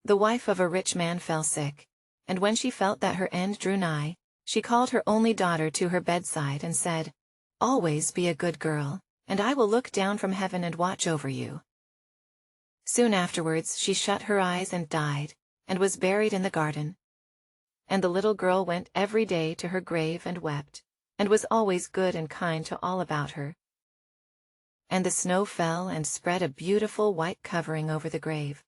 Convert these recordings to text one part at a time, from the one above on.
The wife of a rich man fell sick, and when she felt that her end drew nigh, she called her only daughter to her bedside and said, "Always be a good girl, and I will look down from heaven and watch over you." Soon afterwards she shut her eyes and died, and was buried in the garden. And the little girl went every day to her grave and wept, and was always good and kind to all about her. And the snow fell and spread a beautiful white covering over the grave.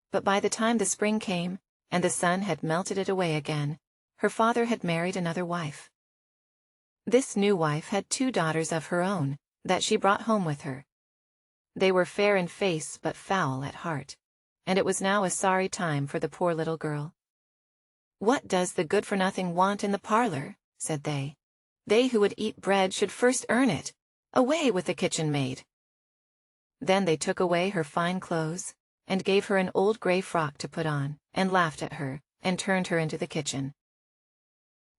But by the time the spring came, and the sun had melted it away again, her father had married another wife. This new wife had 2 daughters of her own, that she brought home with her. They were fair in face but foul at heart, and it was now a sorry time for the poor little girl. "What does the good-for-nothing want in the parlor?" said they. "They who would eat bread should first earn it. Away with the kitchen maid." Then they took away her fine clothes, and gave her an old gray frock to put on, and laughed at her, and turned her into the kitchen.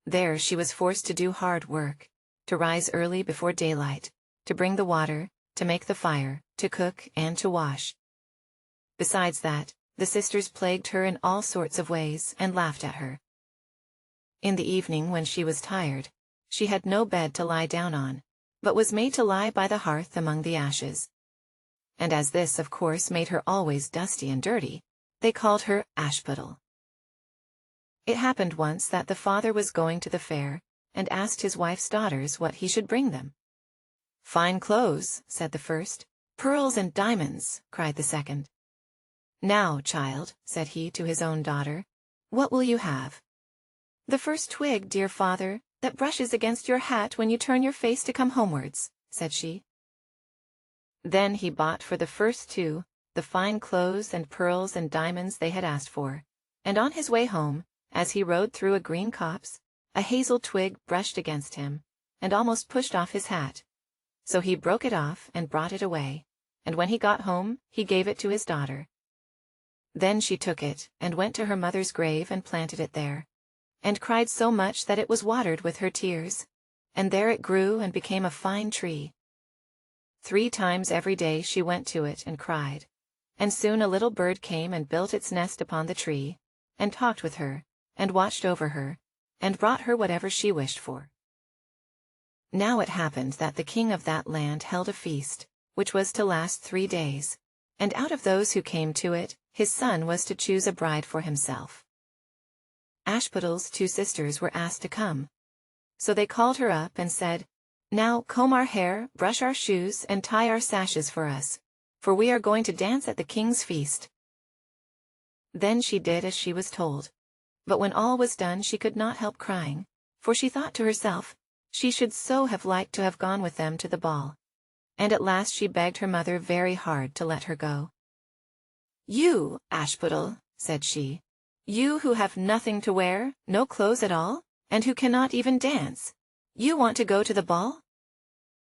There she was forced to do hard work, to rise early before daylight, to bring the water, to make the fire, to cook and to wash. Besides that, the sisters plagued her in all sorts of ways and laughed at her. In the evening when she was tired, she had no bed to lie down on, but was made to lie by the hearth among the ashes. And as this of course made her always dusty and dirty, they called her Ashputtel. It happened once that the father was going to the fair, and asked his wife's daughters what he should bring them. "Fine clothes," said the first. "Pearls and diamonds," cried the second. "Now, child," said he to his own daughter, "what will you have?" "The first twig, dear father, that brushes against your hat when you turn your face to come homewards," said she. Then he bought for the first 2 the fine clothes and pearls and diamonds they had asked for, and on his way home, as he rode through a green copse, a hazel twig brushed against him, and almost pushed off his hat. So he broke it off and brought it away, and when he got home he gave it to his daughter. Then she took it, and went to her mother's grave and planted it there, and cried so much that it was watered with her tears, and there it grew and became a fine tree. 3 times every day she went to it and cried, and soon a little bird came and built its nest upon the tree, and talked with her, and watched over her, and brought her whatever she wished for. Now it happened that the king of that land held a feast, which was to last 3 days, and out of those who came to it, his son was to choose a bride for himself. Ashputtel's 2 sisters were asked to come. So they called her up and said, "Now comb our hair, brush our shoes, and tie our sashes for us, for we are going to dance at the king's feast." Then she did as she was told. But when all was done she could not help crying, for she thought to herself, she should so have liked to have gone with them to the ball. And at last she begged her mother very hard to let her go. "You, Ashputtel," said she, "you who have nothing to wear, no clothes at all, and who cannot even dance, you want to go to the ball?"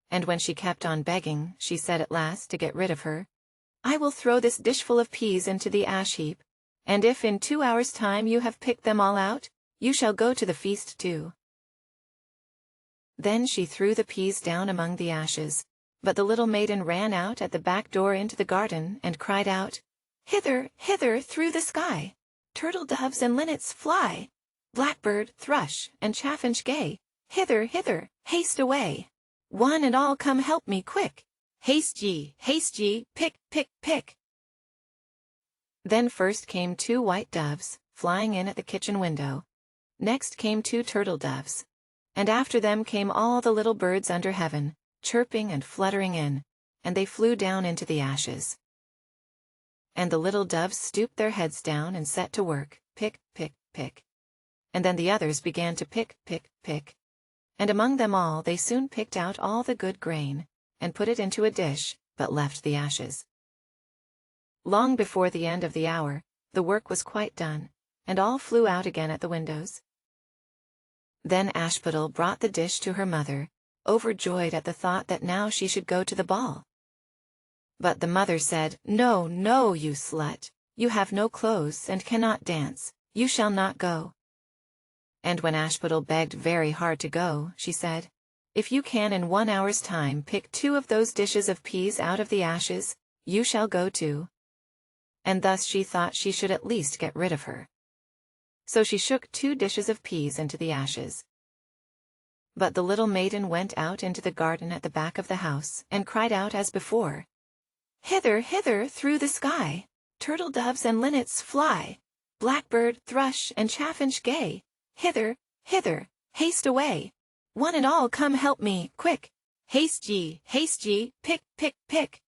And when she kept on begging, she said at last, to get rid of her, "I will throw this dishful of peas into the ash heap, and if in 2 hours' time you have picked them all out, you shall go to the feast too." Then she threw the peas down among the ashes, but the little maiden ran out at the back door into the garden, and cried out, "Hither, hither, through the sky! Turtle doves and linnets fly! Blackbird, thrush, and chaffinch gay, hither, hither, haste away! One and all come help me quick! Haste ye, pick, pick, pick!" Then first came 2 white doves, flying in at the kitchen window. Next came 2 turtle doves. And after them came all the little birds under heaven, chirping and fluttering in, and they flew down into the ashes. And the little doves stooped their heads down and set to work, pick, pick, pick. And then the others began to pick, pick, pick. And among them all they soon picked out all the good grain, and put it into a dish, but left the ashes. Long before the end of the hour, the work was quite done, and all flew out again at the windows. Then Ashputtel brought the dish to her mother, overjoyed at the thought that now she should go to the ball. But the mother said, "No, no, you slut, you have no clothes and cannot dance, you shall not go." And when Ashputtel begged very hard to go, she said, "If you can in 1 hour's time pick 2 of those dishes of peas out of the ashes, you shall go too." and thus she thought she should at least get rid of her. So she shook 2 dishes of peas into the ashes. But the little maiden went out into the garden at the back of the house, and cried out as before, "Hither, hither, through the sky, turtle doves and linnets fly, blackbird, thrush, and chaffinch gay, hither, hither, haste away, one and all come help me, quick, haste ye, pick, pick, pick."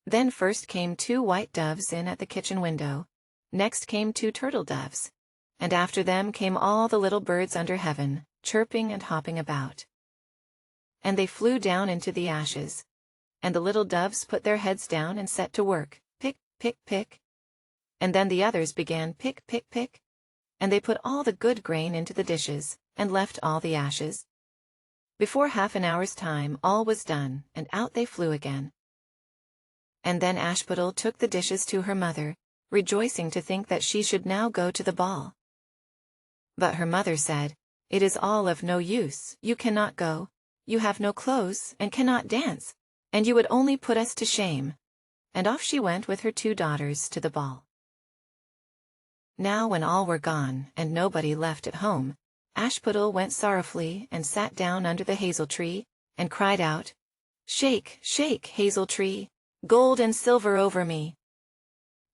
Then first came 2 white doves in at the kitchen window, next came 2 turtle doves, and after them came all the little birds under heaven, chirping and hopping about. And they flew down into the ashes, and the little doves put their heads down and set to work, pick, pick, pick. And then the others began pick, pick, pick, and they put all the good grain into the dishes, and left all the ashes. Before half an hour's time all was done, and out they flew again. And then Ashputtel took the dishes to her mother, rejoicing to think that she should now go to the ball. But her mother said, "It is all of no use, you cannot go, you have no clothes, and cannot dance, and you would only put us to shame." And off she went with her 2 daughters to the ball. Now when all were gone, and nobody left at home, Ashputtel went sorrowfully and sat down under the hazel tree, and cried out, "Shake, shake, hazel tree, gold and silver over me."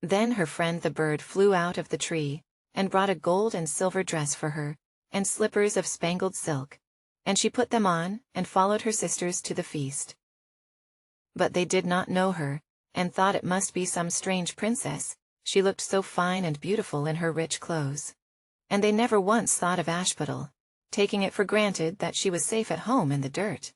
Then her friend the bird flew out of the tree, and brought a gold and silver dress for her, and slippers of spangled silk, and she put them on, and followed her sisters to the feast. But they did not know her, and thought it must be some strange princess, she looked so fine and beautiful in her rich clothes. And they never once thought of Ashputtel, taking it for granted that she was safe at home in the dirt.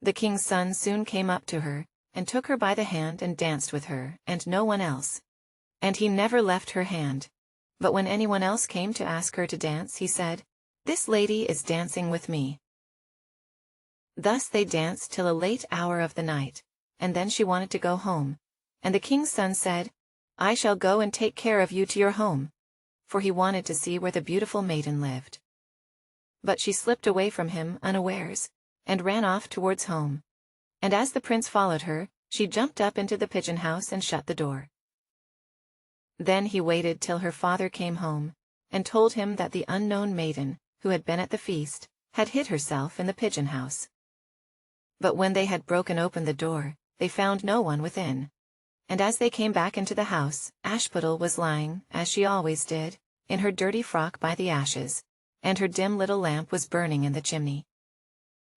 The king's son soon came up to her, and took her by the hand and danced with her, and no one else. And he never left her hand. But when anyone else came to ask her to dance, he said, "This lady is dancing with me." Thus they danced till a late hour of the night, and then she wanted to go home, and the king's son said, "I shall go and take care of you to your home," for he wanted to see where the beautiful maiden lived. But she slipped away from him unawares, and ran off towards home. And as the prince followed her, she jumped up into the pigeon house and shut the door. Then he waited till her father came home, and told him that the unknown maiden, who had been at the feast, had hid herself in the pigeon house. But when they had broken open the door, they found no one within. And as they came back into the house, Ashputtel was lying, as she always did, in her dirty frock by the ashes, and her dim little lamp was burning in the chimney.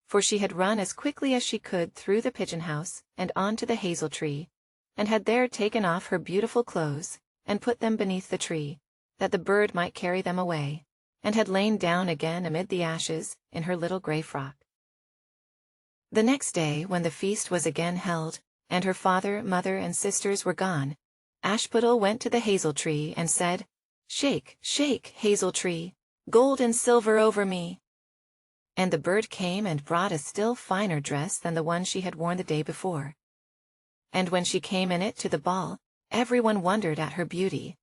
For she had run as quickly as she could through the pigeon house, and on to the hazel tree, and had there taken off her beautiful clothes, and put them beneath the tree, that the bird might carry them away, and had lain down again amid the ashes, in her little grey frock. The next day, when the feast was again held, and her father, mother, and sisters were gone, Ashputtel went to the hazel tree and said, "Shake, shake, hazel tree, gold and silver over me." And the bird came and brought a still finer dress than the one she had worn the day before. And when she came in it to the ball, everyone wondered at her beauty.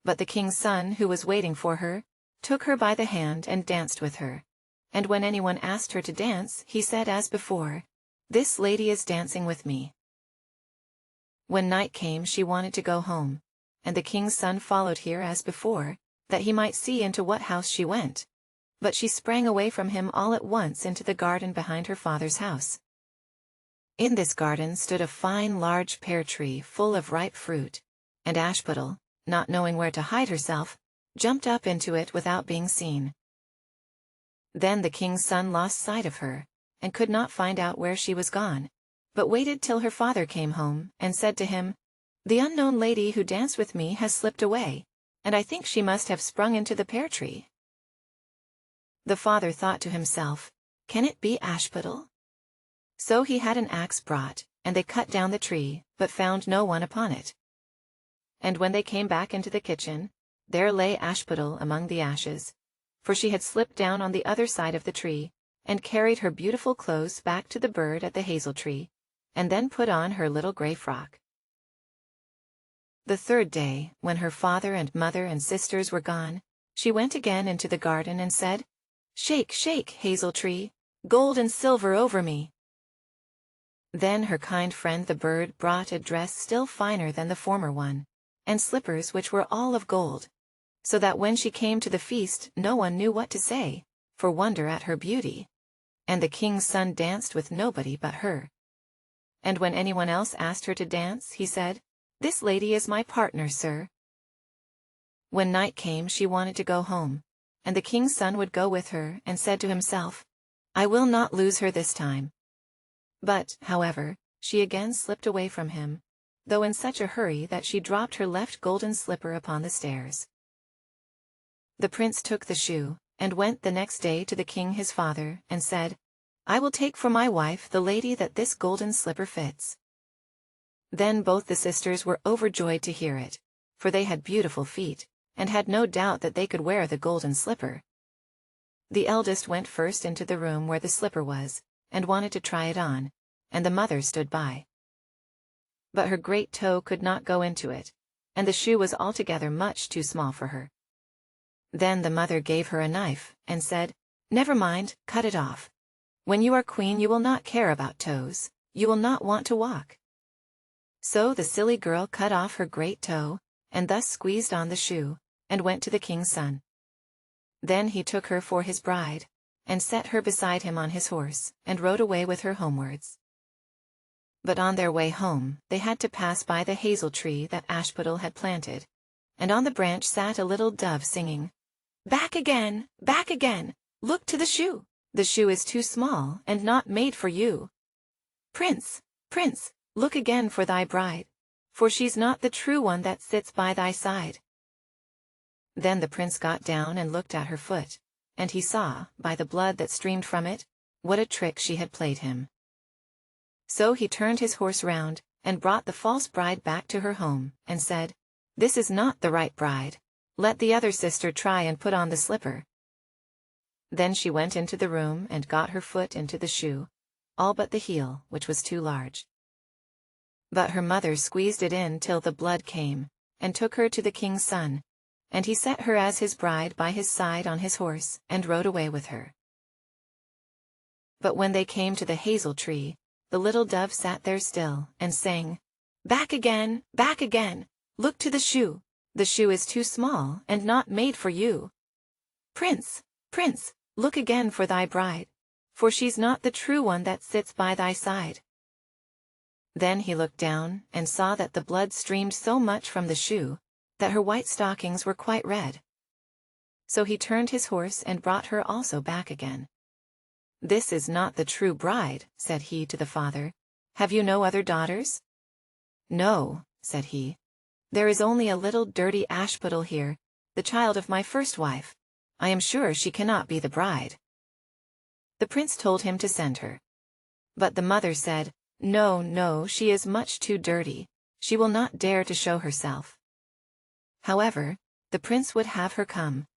But the king's son, who was waiting for her, took her by the hand and danced with her. And when anyone asked her to dance, he said as before, "This lady is dancing with me." When night came she wanted to go home, and the king's son followed here as before, that he might see into what house she went. But she sprang away from him all at once into the garden behind her father's house. In this garden stood a fine large pear tree full of ripe fruit, and Ashputtel, not knowing where to hide herself, jumped up into it without being seen. Then the king's son lost sight of her, and could not find out where she was gone, but waited till her father came home, and said to him, "The unknown lady who danced with me has slipped away, and I think she must have sprung into the pear tree." The father thought to himself, "Can it be Ashputtel?" So he had an axe brought, and they cut down the tree, but found no one upon it. And when they came back into the kitchen, there lay Ashputtel among the ashes, for she had slipped down on the other side of the tree, and carried her beautiful clothes back to the bird at the hazel tree, and then put on her little grey frock. The third day, when her father and mother and sisters were gone, she went again into the garden and said, "Shake, shake, hazel tree, gold and silver over me." Then her kind friend the bird brought a dress still finer than the former one, and slippers which were all of gold, so that when she came to the feast no one knew what to say, for wonder at her beauty. And the king's son danced with nobody but her. And when anyone else asked her to dance, he said, "This lady is my partner, sir." When night came she wanted to go home, and the king's son would go with her, and said to himself, "I will not lose her this time." But, however, she again slipped away from him, though in such a hurry that she dropped her left golden slipper upon the stairs. The prince took the shoe, and went the next day to the king his father, and said, "I will take for my wife the lady that this golden slipper fits." Then both the sisters were overjoyed to hear it, for they had beautiful feet, and had no doubt that they could wear the golden slipper. The eldest went first into the room where the slipper was, and wanted to try it on, and the mother stood by. But her great toe could not go into it, and the shoe was altogether much too small for her. Then the mother gave her a knife, and said, "Never mind, cut it off. When you are queen you will not care about toes, you will not want to walk." So the silly girl cut off her great toe, and thus squeezed on the shoe, and went to the king's son. Then he took her for his bride, and set her beside him on his horse, and rode away with her homewards. But on their way home they had to pass by the hazel tree that Ashputtel had planted, and on the branch sat a little dove singing, back again, look to the shoe. The shoe is too small, and not made for you. Prince, prince, look again for thy bride, for she's not the true one that sits by thy side." Then the prince got down and looked at her foot, and he saw, by the blood that streamed from it, what a trick she had played him. So he turned his horse round, and brought the false bride back to her home, and said, "This is not the right bride. Let the other sister try and put on the slipper." Then she went into the room and got her foot into the shoe, all but the heel, which was too large. But her mother squeezed it in till the blood came, and took her to the king's son, and he set her as his bride by his side on his horse, and rode away with her. But when they came to the hazel tree, the little dove sat there still, and sang, back again, look to the shoe. The shoe is too small, and not made for you. Prince, prince, look again for thy bride, for she's not the true one that sits by thy side." Then he looked down, and saw that the blood streamed so much from the shoe, that her white stockings were quite red. So he turned his horse and brought her also back again. "This is not the true bride," said he to the father. "Have you no other daughters?" "No," said he. "There is only a little dirty Ashputtel here, the child of my first wife. I am sure she cannot be the bride." The prince told him to send her. But the mother said, No, she is much too dirty. She will not dare to show herself." However, the prince would have her come.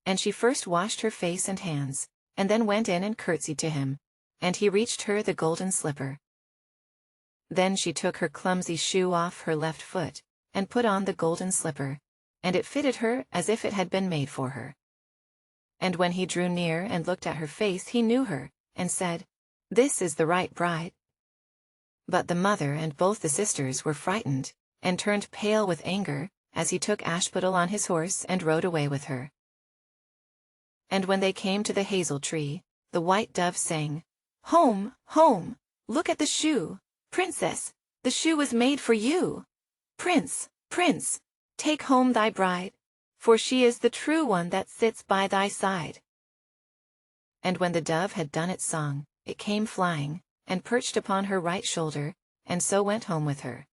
And she first washed her face and hands, and then went in and curtsied to him, and he reached her the golden slipper. Then she took her clumsy shoe off her left foot, and put on the golden slipper, and it fitted her as if it had been made for her. And when he drew near and looked at her face he knew her, and said, "This is the right bride." But the mother and both the sisters were frightened, and turned pale with anger, as he took Ashputtel on his horse and rode away with her. And when they came to the hazel tree, the white dove sang, "Home, home, look at the shoe. Princess, the shoe was made for you. Prince, prince, take home thy bride, for she is the true one that sits by thy side." And when the dove had done its song, it came flying, and perched upon her right shoulder, and so went home with her.